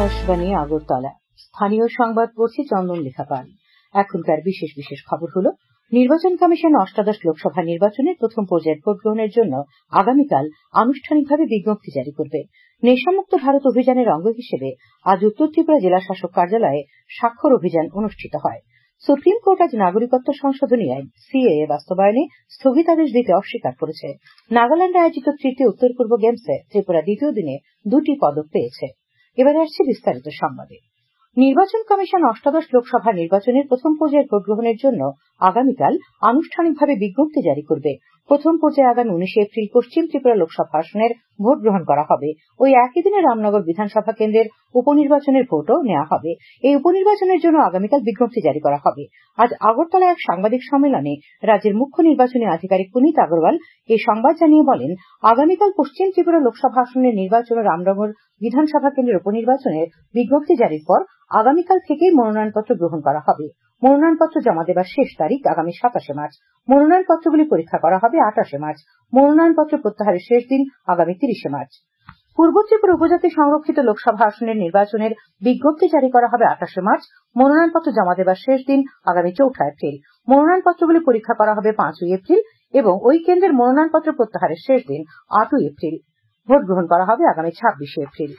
আকাশবাণী আগরতলা। স্থানীয় সংবাদ পড়ছি চন্দন লেখা পাল। এখনকার বিশেষ বিশেষ খবর হলো, নির্বাচন কমিশন অষ্টাদশ লোকসভা নির্বাচনের প্রথম পর্যায়ের ভোট গ্রহণের জন্য আগামীকাল আনুষ্ঠানিকভাবে বিজ্ঞপ্তি জারি করবে। নেশামুক্ত ভারত অভিযানের অঙ্গ হিসেবে আজ উত্তর ত্রিপুরা জেলা শাসক কার্যালয়ে স্বাক্ষর অভিযান অনুষ্ঠিত হয়। সুপ্রিম কোর্ট আজ নাগরিকত্ব সংশোধনী আইন সিএএ বাস্তবায়নে স্থগিতাদেশ দিতে অস্বীকার করেছে। নাগাল্যান্ডে আয়োজিত তৃতীয় উত্তর পূর্ব গেমসে ত্রিপুরা দ্বিতীয় দিনে 2টি পদক পেয়েছে। এবারে আসছে বিস্তারিত সংবাদে। নির্বাচন কমিশন অষ্টাদশ লোকসভা নির্বাচনের প্রথম পর্যায়ের ভোট গ্রহণের জন্য আগামীকাল আনুষ্ঠানিকভাবে বিজ্ঞপ্তি জারি করবে। প্রথম পর্যায়ে আগামী 19 এপ্রিল পশ্চিম ত্রিপুরা লোকসভা আসনের ভোট গ্রহণ করা হবে। ওই একই দিনে রামনগর বিধানসভা কেন্দ্রের উপনির্বাচনের ভোটও নেওয়া হবে। এই উপনির্বাচনের জন্য আগামীকাল বিজ্ঞপ্তি জারি করা হবে। আজ আগরতলায় এক সাংবাদিক সম্মেলনে রাজ্যের মুখ্য নির্বাচনী আধিকারিক পুনিত আগরওয়াল এই সংবাদ জানিয়ে বলেন, আগামীকাল পশ্চিম ত্রিপুরা লোকসভা আসনের নির্বাচন ও রামনগর বিধানসভা কেন্দ্রের উপনির্বাচনের বিজ্ঞপ্তি জারির পর আগামীকাল থেকেই মনোনয়নপত্র গ্রহণ করা হবে। মনোনয়নপত্র জমা দেবার শেষ তারিখ আগামী 27 মার্চ। মনোনয়নপত্রগুলি পরীক্ষা করা হবে 28 মার্চ। মনোনয়নপত্র প্রত্যাহারের শেষ দিন আগামী 30 মার্চ। পূর্ব ত্রিপুরা উপজাতি সংরক্ষিত লোকসভা আসনের নির্বাচনের বিজ্ঞপ্তি জারি করা হবে 28 মার্চ। মনোনয়নপত্র জমা দেবার শেষ দিন আগামী 4 এপ্রিল। মনোনয়নপত্রগুলি পরীক্ষা করা হবে 5 এপ্রিল এবং ওই কেন্দ্রের মনোনয়নপত্র প্রত্যাহারের শেষ দিন 8 এপ্রিল। ভোট গ্রহণ করা হবে আগামী 26 এপ্রিল।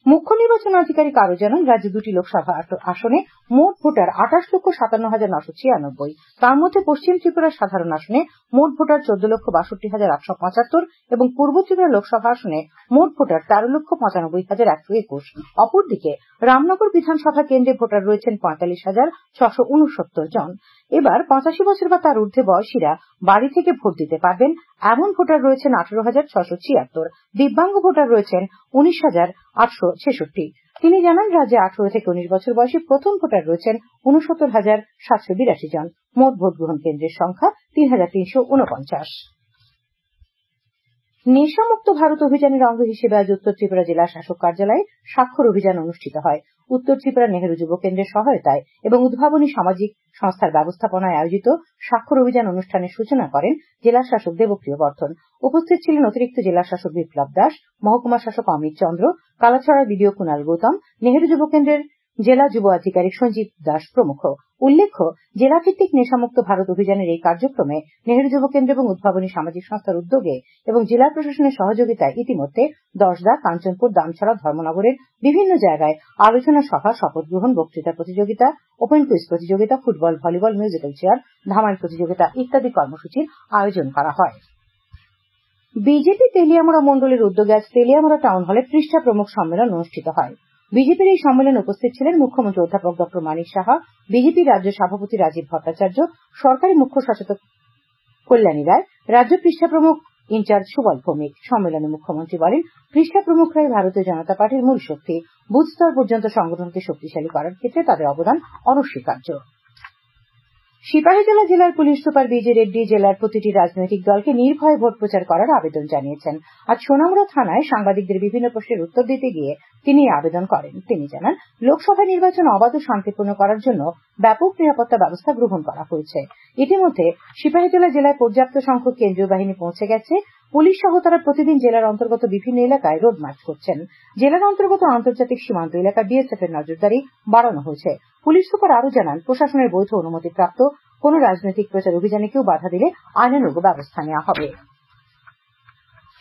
মুখ্য নির্বাচন আধিকারিক আরো জানান, রাজ্যে 2টি লোকসভা আসনে মোট ভোটার 28,57,996। তার মধ্যে পশ্চিম ত্রিপুরা সাধারণ আসনে মোট ভোটার 14,62,875 এবং পূর্ব ত্রিপুরা লোকসভা আসনে মোট ভোটার 13,95,121। অপরদিকে রামনগর বিধানসভা কেন্দ্রে ভোটার রয়েছেন 45,669 জন। এবার 85 বছর বা তার ঊর্ধ্বে বয়সীরা বাড়ি থেকে ভোট দিতে পারবেন এমন ভোটার রয়েছেন 18,676। দিব্যাঙ্গ ভোটার রয়েছেন 19,866। তিনি জানান, রাজ্যে 18 থেকে 19 বছর বয়সী প্রথম ভোটার রয়েছেন 69,782 জন। মোট ভোট গ্রহণ কেন্দ্রের সংখ্যা 3,349। নেশামুক্ত ভারত অভিযানের অঙ্গ হিসেবে আজ উত্তর ত্রিপুরা জেলা শাসক কার্যালয়ে স্বাক্ষর অভিযান অনুষ্ঠিত হয়। উত্তর ত্রিপুরা নেহেরু যুব কেন্দ্রের সহায়তায় এবং উদ্ভাবনী সামাজিক সংস্থার ব্যবস্থাপনায় আয়োজিত স্বাক্ষর অভিযান অনুষ্ঠানের সূচনা করেন জেলা শাসক দেবপ্রিয় বর্ধন। উপস্থিত ছিলেন অতিরিক্ত জেলা শাসক বিপ্লব দাস, মহকুমা শাসক অমিত চন্দ্র, কালাছড়ার বিডিও কুনাল গৌতম, নেহেরু যুব কেন্দ্রের জেলা যুব আধিকারিক সঞ্জীব দাস প্রমুখ। উল্লেখ্য, জেলাভিত্তিক নেশামুক্ত ভারত অভিযানের এই কার্যক্রমে নেহেরু যুব কেন্দ্র এবং উদ্ভাবনী সামাজিক সংস্থার উদ্যোগে এবং জেলা প্রশাসনের সহযোগিতায় ইতিমধ্যে দশদা, কাঞ্চনপুর, দামছড়া, ধর্মনগরের বিভিন্ন জায়গায় আলোচনা সভা, শপথ গ্রহণ, বক্তৃতা প্রতিযোগিতা, ওপেন কুইজ প্রতিযোগিতা, football, volleyball, musical chair, Dhamail প্রতিযোগিতা ইত্যাদি কর্মসূচির আয়োজন করা হয়। বিজেপি তেলিয়ামুড়া মন্ডলের উদ্যোগে আজ তেলিয়ামুড়া টাউন হলে পৃষ্ঠা প্রমুখ সম্মেলন অনুষ্ঠিত হয়। বিজেপির এই সম্মেলনে উপস্থিত ছিলেন মুখ্যমন্ত্রী অধ্যাপক ড মানিক সাহা, বিজেপি রাজ্য সভাপতি রাজীব ভট্টাচার্য, সরকারি মুখ্য সচেতক কল্যাণী রায়, রাজ্য পৃষ্ঠা প্রমুখ ইনচার্জ সুবল ভৌমিক। সম্মেলনে মুখ্যমন্ত্রী বলেন, পৃষ্ঠা প্রমুখরাই ভারতীয় জনতা পার্টির মূল শক্তি। বুথ স্তর পর্যন্ত সংগঠনকে শক্তিশালী করার ক্ষেত্রে তাদের অবদান অনস্বীকার্য। সিপাহীজলা জেলার পুলিশ সুপার বিজে রেড্ডি জেলার প্রতিটি রাজনৈতিক দলকে নির্ভয়ে ভোট প্রচার করার আবেদন জানিয়েছেন। আজ সোনামুড়া থানায় সাংবাদিকদের বিভিন্ন প্রশ্নের উত্তর দিতে গিয়ে তিনি এই আবেদন করেন। তিনি জানান, লোকসভা নির্বাচন অবাধ ও শান্তিপূর্ণ করার জন্য ব্যাপক নিরাপত্তা ব্যবস্থা গ্রহণ করা হয়েছে। ইতিমধ্যে সিপাহীজলা জেলায় পর্যাপ্ত সংখ্যক কেন্দ্রীয় বাহিনী পৌঁছে গেছে। পুলিশ সহ তারা প্রতিদিন জেলার অন্তর্গত বিভিন্ন এলাকায় রোড মার্চ করছেন। জেলার অন্তর্গত আন্তর্জাতিক সীমান্ত এলাকা বিএসএফ এর নজরদারি বাড়ানো হয়েছে। পুলিশ সুপার আরো জানান, প্রশাসনের বৈধ অনুমতিপ্রাপ্ত কোন রাজনৈতিক প্রচার অভিযানে কেউ বাধা দিলে আইনানুগ ব্যবস্থা নেওয়া হবে।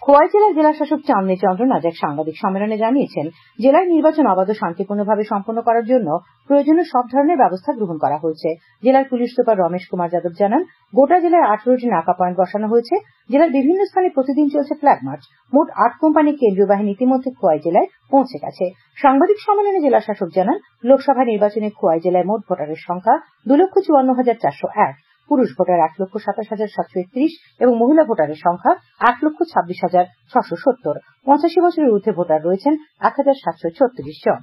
খোয়াই জেলার জেলা শাসক চাঁদনী চন্দ্রন আজ এক সাংবাদিক সম্মেলনে জানিয়েছেন, জেলায় নির্বাচন অবাধ ও শান্তিপূর্ণভাবে সম্পন্ন করার জন্য প্রয়োজনীয় সব ধরনের ব্যবস্থা গ্রহণ করা হয়েছে। জেলার পুলিশ সুপার রমেশ কুমার যাদব জানান, গোটা জেলায় 18টি নাকা পয়েন্ট বসানো হয়েছে। জেলার বিভিন্ন স্থানে প্রতিদিন চলছে ফ্ল্যাগ মার্চ। মোট 8 কোম্পানি কেন্দ্রীয় বাহিনী ইতিমধ্যে খোয়াই জেলায় পৌঁছে গেছে। সাংবাদিক সম্মেলনে জেলা শাসক জানান, লোকসভা নির্বাচনে খোয়াই জেলায় মোট ভোটারের সংখ্যা 2,54,401। পুরুষ ভোটার 1,27,731 এবং মহিলা ভোটারের সংখ্যা 1,26,670। 85 বছরের ঊর্ধ্বে ভোটার রয়েছেন 1,736 জন।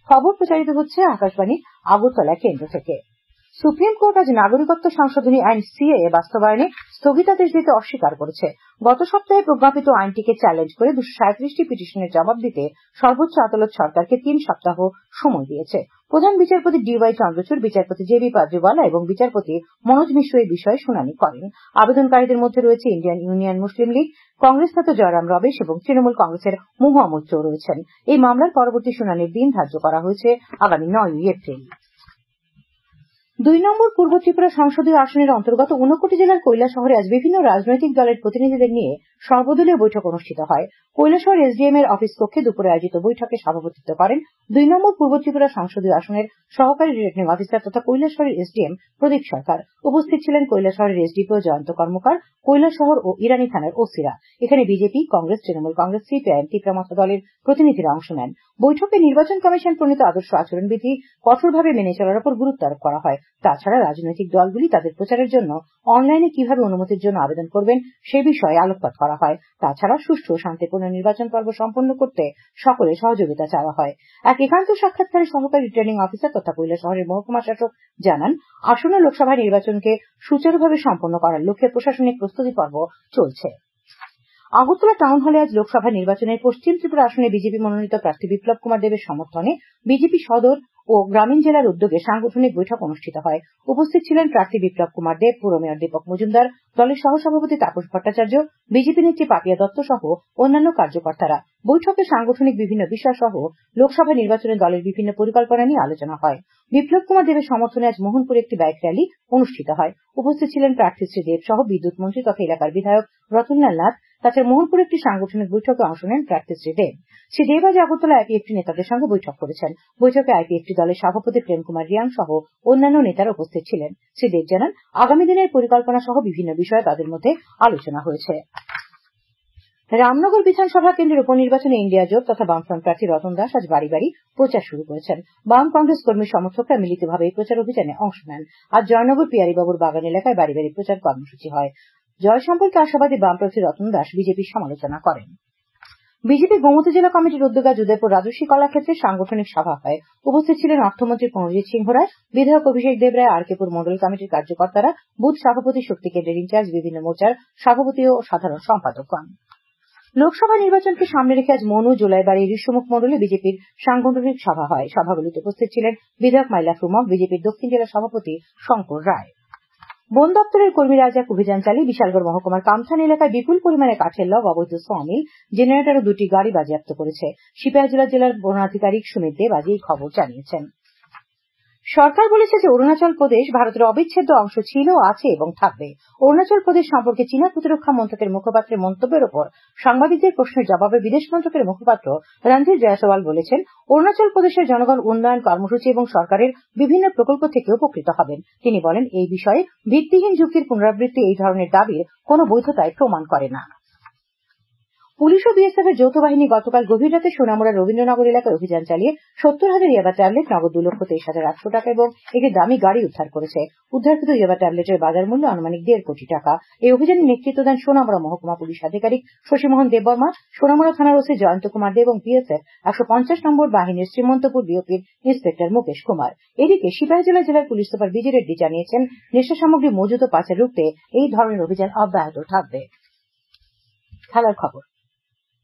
খবর প্রচারিত হচ্ছে আকাশবাণী আগরতলা কেন্দ্র থেকে। সুপ্রিম কোর্ট আজ নাগরিকত্ব সংশোধনী আইন সিএএ বাস্তবায়নে স্থগিতাদেশ দিতে অস্বীকার করেছে। গত সপ্তাহে প্রজ্ঞাপিত আইনটিকে চ্যালেঞ্জ করে 237টি পিটিশনের জবাব দিতে সর্বোচ্চ আদালত সরকারকে 3 সপ্তাহ সময় দিয়েছে। প্রধান বিচারপতি ডিওয়াই চন্দ্রচূড়, বিচারপতি জেবি পাদ্রিওয়ালা এবং বিচারপতি মনোজ মিশ্র এই বিষয়ে শুনানি করেন। আবেদনকারীদের মধ্যে রয়েছে ইন্ডিয়ান ইউনিয়ন মুসলিম লীগ, কংগ্রেস নেতা জয়রাম রমেশ এবং তৃণমূল কংগ্রেসের মহুয়া মৈত্রও রয়েছেন। এই মামলার পরবর্তী শুনানির দিন ধার্য করা হয়েছে আগামী 9ই এপ্রিল। 2 নম্বর পূর্ব ত্রিপুরা সংসদীয় আসনের অন্তর্গত ঊনকোটি জেলার কৈলাসহরে আজ বিভিন্ন রাজনৈতিক দলের প্রতিনিধিদের নিয়ে সর্বদলীয় বৈঠক অনুষ্ঠিত হয়। কৈলাসহর এসডিএম এর অফিস কক্ষে দুপুরে আয়োজিত বৈঠকে সভাপতিত্ব করেন 2 নম্বর পূর্ব ত্রিপুরা সংসদীয় আসনের সহকারী রিটার্নিং অফিসার তথা কৈলাসহরের এসডিএম প্রদীপ সরকার। উপস্থিত ছিলেন কৈলাসহরের এসডিপিও জয়ন্ত কর্মকার, কৈলাসহর ও ইরানি থানার ওসিরা। এখানে বিজেপি, কংগ্রেস, তৃণমূল কংগ্রেস, সিপিআইএম, তীব্রমত দলের প্রতিনিধিরা অংশ নেন। বৈঠকে নির্বাচন কমিশন প্রণীত আদর্শ আচরণবিধি কঠোরভাবে মেনে চলার উপর গুরুত্ব আরোপ করা হয়। তাছাড়া রাজনৈতিক দলগুলি তাদের প্রচারের জন্য অনলাইনে কিভাবে অনুমতির জন্য আবেদন করবেন সে বিষয়ে আলোকপাত করা হয়। তাছাড়া সুষ্ঠু ও শান্তিপূর্ণ নির্বাচন পর্ব সম্পন্ন করতে সকলের সহযোগিতা চাওয়া হয়। এক একান্ত সাক্ষাৎকারে সহকারী রিটার্নিং অফিসার তথা কৈলাসহরের মহকুমা শাসক জানান, আসন্ন লোকসভা নির্বাচনকে সুচারুভাবে সম্পন্ন করার লক্ষ্যে প্রশাসনিক প্রস্তুতি পর্ব চলছে। আগরতলা টাউন হলে আজ লোকসভা নির্বাচনের পশ্চিম ত্রিপুরা আসনে বিজেপি মনোনীত প্রার্থী বিপ্লব কুমার দেবের সমর্থনে বিজেপি সদর ও গ্রামীণ জেলার উদ্যোগে সাংগঠনিক বৈঠক অনুষ্ঠিত হয়। উপস্থিত ছিলেন প্রার্থী বিপ্লব কুমার দেব, পুর মেয়র দীপক মজুমদার, দলের সহসভাপতি তাপস ভট্টাচার্য, বিজেপি নেত্রী পাপিয়া দত্ত সহ অন্যান্য কার্যকর্তারা। বৈঠকে সাংগঠনিক বিভিন্ন বিষয় সহ লোকসভা নির্বাচনে দলের বিভিন্ন পরিকল্পনা নিয়ে আলোচনা হয়। বিপ্লব কুমার দেবের সমর্থনে আজ মোহনপুরে একটি বাইক র্যালি অনুষ্ঠিত হয়। উপস্থিত ছিলেন প্রার্থী শ্রী দেব সহ বিদ্যুৎ মন্ত্রী তথা এলাকার বিধায়ক রতনলাল নাথ। তাছাড়া মোহনপুরে একটি সাংগঠনিক বৈঠকে অংশ নেন প্রার্থী শ্রী দেব। শ্রী দেব আজ আগরতলা আইপিএফটি নেতাদের সঙ্গে বৈঠক করেছেন। বৈঠকে আইপিএফটি দলের সভাপতি প্রেম কুমার রিয়াং সহ অন্যান্য নেতারা উপস্থিত ছিলেন। শ্রী দেব জানান, আগামী দিনের পরিকল্পনা সহ বিভিন্ন বিষয়ে তাদের মধ্যে আলোচনা হয়েছে। রামনগর বিধানসভা কেন্দ্রের উপনির্বাচনে ইন্ডিয়া জোট তথা বামফ্রন্ট প্রার্থী রতন দাস আজ বাড়ি বাড়ি প্রচার শুরু করেছেন। বাম কংগ্রেস কর্মী সমর্থকরা মিলিতভাবে এই প্রচার অভিযানে অংশ নেন। আজ জয়নগর পিয়ারিবাবুর বাগান এলাকায় বাড়ি বাড়ি প্রচার কর্মসূচি হয়। জয় সম্পর্কে আশাবাদী বামপ্রার্থী রতন দাস বিজেপির সমালোচনা করেন। বিজেপি গোমতী জেলা কমিটির উদ্যোগে আজ উদয়পুর রাজস্বী কলাক্ষেত্রে সাংগঠনিক সভা হয়। উপস্থিত ছিলেন অর্থমন্ত্রী প্রণজিৎ সিংহ রায়, বিধায়ক অভিষেক দেবরায়, আরকেপুর মন্ডল কমিটির কার্যকর্তারা, বুথ সভাপতি, শক্তি কেন্দ্রের ইনচার্জ, বিভিন্ন মোর্চার সভাপতি ও সাধারণ সম্পাদকগণ। লোকসভা নির্বাচনকে সামনে রেখে আজ মনু, জোলাইবাড়ি, ঋষ্যমুখ মন্ডলে বিজেপির সাংগঠনিক সভা হয়। সভাগুলিতে উপস্থিত ছিলেন বিধায়ক মাইলা ফুমক, বিজেপির দক্ষিণ জেলা সভাপতি শঙ্কর রায়। বন দপ্তরের কর্মীরা আজ এক অভিযান চালিয়ে বিশালগড় মহকুমার কামথান এলাকায় বিপুল পরিমাণে কাঠের লগ, অবৈধ সমিল, জেনারেটর ও 2টি গাড়ি বাজেয়াপ্ত করেছে। সিপাহীজলা জেলার বন আধিকারিক সুমিত দেব আজ এই খবর জানিয়েছেন। সরকার বলেছে যে অরুণাচল প্রদেশ ভারতের অবিচ্ছেদ্য অংশ ছিল, আছে এবং থাকবে। অরুণাচল প্রদেশ সম্পর্কে চীনা প্রতিরক্ষা মন্ত্রকের মুখপাত্রের মন্তব্যের ওপর সাংবাদিকদের প্রশ্নের জবাবে বিদেশ মন্ত্রকের মুখপাত্র রণধীর জয়সওয়াল বলেছেন, অরুণাচল প্রদেশের জনগণ উন্নয়ন কর্মসূচি এবং সরকারের বিভিন্ন প্রকল্প থেকে উপকৃত হবেন। তিনি বলেন, এই বিষয়ে ভিত্তিহীন যুক্তির পুনরাবৃত্তি এই ধরনের দাবির কোন বৈধতায় প্রমাণ করে না। পুলিশ ও বিএসএফ এর যৌথ বাহিনী গতকাল গভীর রাতে সোনামুড়া রবীন্দ্রনগর এলাকায় অভিযান চালিয়ে 70,000 ইয়াবা ট্যাবলেট, নগদ 2,23,800 টাকা এবং একটি দামি গাড়ি উদ্ধার করেছে। উদ্ধারকৃত ইয়াবা ট্যাবলেটের বাজার মূল্য আনুমানিক 1.5 কোটি টাকা। এই অভিযানে নেতৃত্ব দেন সোনামুড়া মহকুমা পুলিশ আধিকারিক শশীমোহন দেববর্মা, সোনামুড়া থানার ওসি জয়ন্ত কুমার দে এবং বিএসএফ 150 নম্বর বাহিনীর শ্রীমন্তপুর বিওপির ইন্সপেক্টর মুকেশ কুমার। এদিকে সিপাহীজলা জেলার পুলিশ সুপার বিজয় রেড্ডি জানিয়েছেন, নেশা সামগ্রী মজুত ও পাচার রুখতে এই ধরনের অভিযান অব্যাহত থাকবে। খেলার খবর।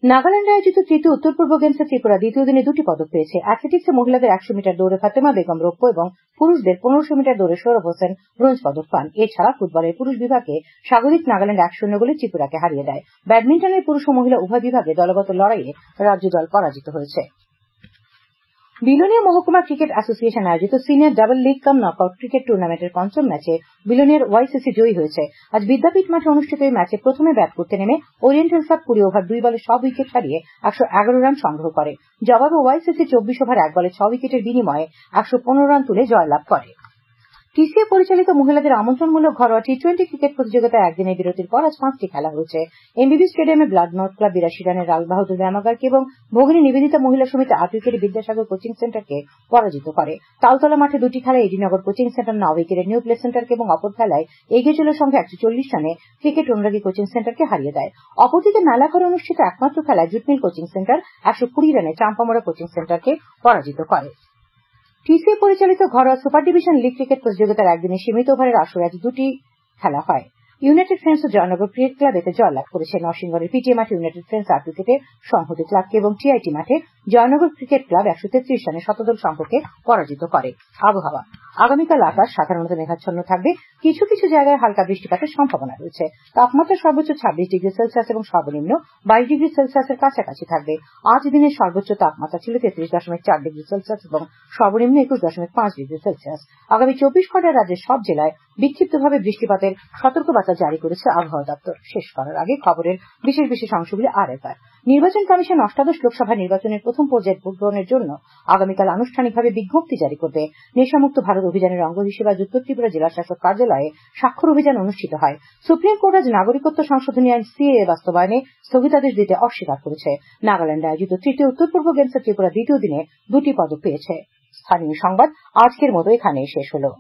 নাগাল্যান্ডে আয়োজিত তৃতীয় উত্তর পূর্ব গেমসে ত্রিপুরা দ্বিতীয় দিনে 2টি পদক পেয়েছে। অ্যাথলেটিক্সে মহিলাদের 100 মিটার দৌড়ে ফাতেমা বেগম রৌপ্য এবং পুরুষদের 1500 মিটার দৌড়ে সৌরভ হোসেন ব্রোঞ্জ পদক পান। এছাড়া ফুটবলের পুরুষ বিভাগে স্বাগতিক নাগাল্যান্ড 1-0 গোলে ত্রিপুরাকে হারিয়ে দেয়। ব্যাডমিন্টনের পুরুষ ও মহিলা উভয় বিভাগে দলগত লড়াইয়ে রাজ্য দল পরাজিত হয়েছে। বিলোনিয়া মহকুমা ক্রিকেট অ্যাসোসিয়েশন আয়োজিত সিনিয়র ডাবল লিগ কাম নকআউট ক্রিকেট টুর্নামেন্টের 5ম ম্যাচে বিলোনিয়ার ওয়াইসিসি জয়ী হয়েছে। আজ বিদ্যাপীঠ মাঠে অনুষ্ঠিত এই ম্যাচে প্রথমে ব্যাট করতে নেমে ওরিয়েন্টাল ক্লাব 20 ওভার 2 বলে সব উইকেট হারিয়ে 111 রান সংগ্রহ করে। জবাবে ওয়াইসিসি 24 ওভার 1 বলে 6 উইকেটের বিনিময়ে 115 রান তুলে জয়লাভ করে। টিসিএ পরিচালিত মহিলাদের আমন্ত্রণমূলক ঘরোয়া টি-20 ক্রিকেট প্রতিযোগিতায় একদিনের বিরতির পর আজ 5টি খেলা হয়েছে। এমবিবি স্টেডিয়ামে ব্লাড নর্থ ক্লাব 82 রানে লাল বাহাদুর ব্যায়ামাগারকে এবং ভগিনী নিবেদিতা মহিলা সমিতি 8 উইকেটে বিদ্যাসাগর কোচিং সেন্টারকে পরাজিত করে। তালতলা মাঠে 2টি খেলায় এডিনগর কোচিং সেন্টার 9 উইকেটে নিউ প্লে সেন্টারকে এবং অপর খেলায় এগিয়ে চলার সঙ্গে 140 রানে ক্রিকেট অনুরাগী কোচিং সেন্টারকে হারিয়ে দেয়। অপরদিকে মেলাঘরে অনুষ্ঠিত একমাত্র খেলায় জুটমিল কোচিং সেন্টার 120 রানে চাম্পামোড়া কোচিং সেন্টারকে পরাজিত করে। টিসিএ পরিচালিত ঘরোয়া সুপার ডিভিশন লিগ ক্রিকেট প্রতিযোগিতার একদিনের সীমিত ওভারের আসরে আজ দুটি খেলা হয়। ইউনাইটেড ফ্রেন্ডস ও জয়নগর ক্রিকেট ক্লাব এতে জয়লাভ করেছে। নরসিংগড়ের পিটিএ মাঠে ইউনাইটেড ফ্রেন্ডস ৮ উইকেটে সংহতি ক্লাবকে এবং টিআইটি মাঠে জয়নগর ক্রিকেট ক্লাব ১৩৩ রানে শতদল সংঘকে পরাজিত করে। আবহাওয়া আগামীকাল আকাশ সাধারণত মেঘাচ্ছন্ন থাকবে, কিছু কিছু জায়গায় হালকা বৃষ্টিপাতের সম্ভাবনা রয়েছে। তাপমাত্রা সর্বোচ্চ ২৬ ডিগ্রি সেলসিয়াস এবং সর্বনিম্ন ২২ ডিগ্রি সেলসিয়াসের কাছাকাছি থাকবে। আজ দিনের সর্বোচ্চ তাপমাত্রা ছিল ৩৩.৪ ডিগ্রি সেলসিয়াস এবং সর্বনিম্ন ২১.৫ ডিগ্রি সেলসিয়াস। আগামী ২৪ ঘন্টায় রাজ্যের সব জেলায় বিক্ষিপ্তভাবে বৃষ্টিপাতের সতর্কবার্তা জারি করেছে আবহাওয়া দপ্তর। শেষ করার আগে খবরের বিশেষ বিশেষ অংশগুলি আরেকবার। নির্বাচন কমিশন অষ্টাদশ লোকসভা নির্বাচনের প্রথম পর্যায়ের ভোট গ্রহণের জন্য আগামীকাল আনুষ্ঠানিকভাবে বিজ্ঞপ্তি জারি করবে। নেশামুক্ত ভারত অভিযানের অঙ্গ হিসেবে আজ উত্তর ত্রিপুরা জেলা শাসক কার্যালয়ে স্বাক্ষর অভিযান অনুষ্ঠিত হয়। সুপ্রিম কোর্ট আজ নাগরিকত্ব সংশোধনী আইন সিএএ বাস্তবায়নে স্থগিতাদেশ দিতে অস্বীকার করেছে। নাগাল্যান্ডে আয়োজিত তৃতীয় উত্তর পূর্ব গেমসে ত্রিপুরা দ্বিতীয় দিনে ২টি পদক পেয়েছে। স্থানীয় সংবাদ আজকের মতো এখানেই শেষ হলো।